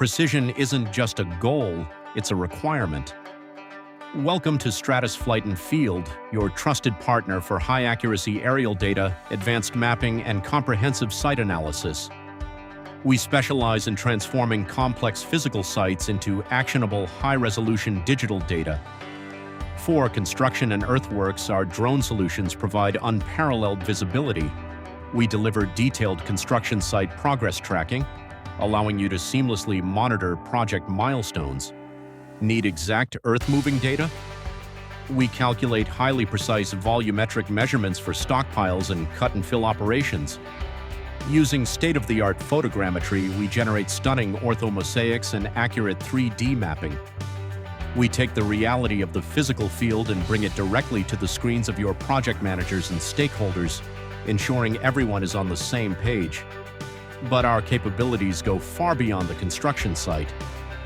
Precision isn't just a goal, it's a requirement. Welcome to Stratus Flight Field, your trusted partner for high-accuracy aerial data, advanced mapping, and comprehensive site analysis. We specialize in transforming complex physical sites into actionable, high-resolution digital data. For construction and earthworks, our drone solutions provide unparalleled visibility. We deliver detailed construction site progress tracking, allowing you to seamlessly monitor project milestones. Need exact earth-moving data? We calculate highly precise volumetric measurements for stockpiles and cut-and-fill operations. Using state-of-the-art photogrammetry, we generate stunning orthomosaics and accurate 3D mapping. We take the reality of the physical field and bring it directly to the screens of your project managers and stakeholders, ensuring everyone is on the same page. But our capabilities go far beyond the construction site.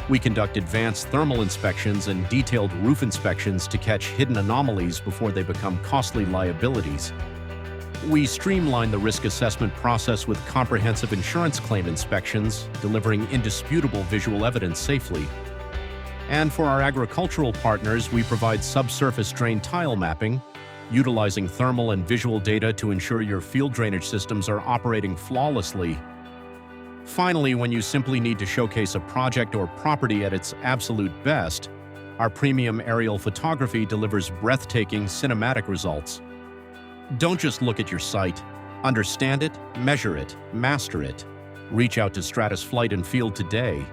We conduct advanced thermal inspections and detailed roof inspections to catch hidden anomalies before they become costly liabilities. We streamline the risk assessment process with comprehensive insurance claim inspections, delivering indisputable visual evidence safely. And for our agricultural partners, we provide subsurface drain tile mapping, utilizing thermal and visual data to ensure your field drainage systems are operating flawlessly. Finally, when you simply need to showcase a project or property at its absolute best, our premium aerial photography delivers breathtaking cinematic results. Don't just look at your site. Understand it, measure it, master it. Reach out to Stratus Flight Field today